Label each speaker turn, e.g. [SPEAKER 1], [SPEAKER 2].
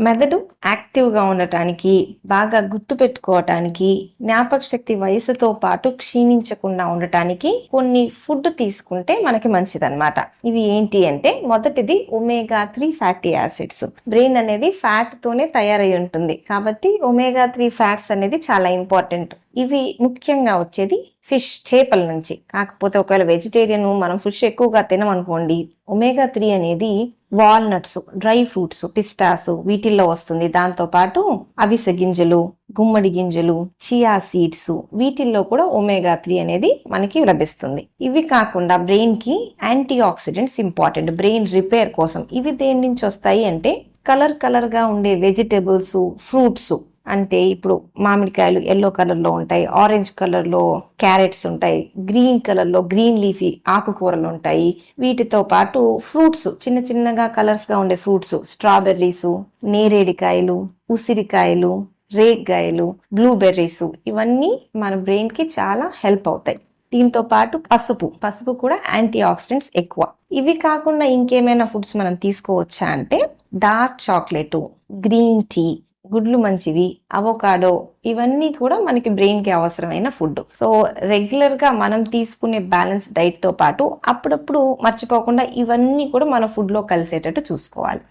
[SPEAKER 1] మెదడు యాక్టివ్గా ఉండటానికి, బాగా గుర్తు పెట్టుకోవటానికి, జ్ఞాపక శక్తి వయసుతో పాటు క్షీణించకుండా ఉండటానికి కొన్ని ఫుడ్ తీసుకుంటే మనకి మంచిదన్నమాట. ఇవి ఏంటి అంటే, మొదటిది omega-3 ఫ్యాటీ యాసిడ్స్. బ్రెయిన్ అనేది ఫ్యాట్ తోనే తయారై ఉంటుంది కాబట్టి omega-3 ఫ్యాట్స్ అనేది చాలా ఇంపార్టెంట్. ఇవి ముఖ్యంగా వచ్చేది ఫిష్, చేపల నుంచి. కాకపోతే ఒకవేళ వెజిటేరియన్ మనం ఫిష్ ఎక్కువగా తినమనుకోండి, omega-3 అనేది వాల్నట్స్, డ్రై ఫ్రూట్స్, పిస్టాస్ వీటిల్లో వస్తుంది. దాంతో పాటు అవిసె గింజలు, గుమ్మడి గింజలు, చియా సీడ్స్ వీటిల్లో కూడా omega-3 అనేది మనకి లభిస్తుంది. ఇవి కాకుండా బ్రెయిన్ కి antioxidants important brain repair కోసం. ఇవి దేని నుంచి వస్తాయి అంటే, కలర్ గా ఉండే వెజిటేబుల్స్, ఫ్రూట్స్. అంటే ఇప్పుడు మామిడికాయలు ఎల్లో కలర్ లో ఉంటాయి, ఆరెంజ్ కలర్ లో క్యారెట్స్ ఉంటాయి, గ్రీన్ కలర్ లో గ్రీన్ లీఫీ ఆకుకూరలు ఉంటాయి. వీటితో పాటు ఫ్రూట్స్, చిన్న చిన్నగా కలర్స్ గా ఉండే ఫ్రూట్స్, స్ట్రాబెర్రీస్, నేరేడికాయలు, ఉసిరికాయలు, రేగ్గాయలు, బ్లూబెర్రీస్ ఇవన్నీ మన బ్రెయిన్ కి చాలా హెల్ప్ అవుతాయి. దీంతో పాటు పసుపు కూడా యాంటీ ఆక్సిడెంట్స్ ఎక్కువ. ఇవి కాకుండా ఇంకేమైనా ఫుడ్స్ మనం తీసుకోవచ్చా అంటే, డార్క్ చాక్లెట్, గ్రీన్ టీ, గుడ్లు మంచివి, అవోకాడో ఇవన్నీ కూడా మనకి బ్రెయిన్ కి అవసరమైన ఫుడ్. సో రెగ్యులర్ గా మనం తీసుకునే బ్యాలెన్స్ డైట్ తో పాటు అప్పుడప్పుడు మర్చిపోకుండా ఇవన్నీ కూడా మన ఫుడ్ లో కలిసేటట్టు చూసుకోవాలి.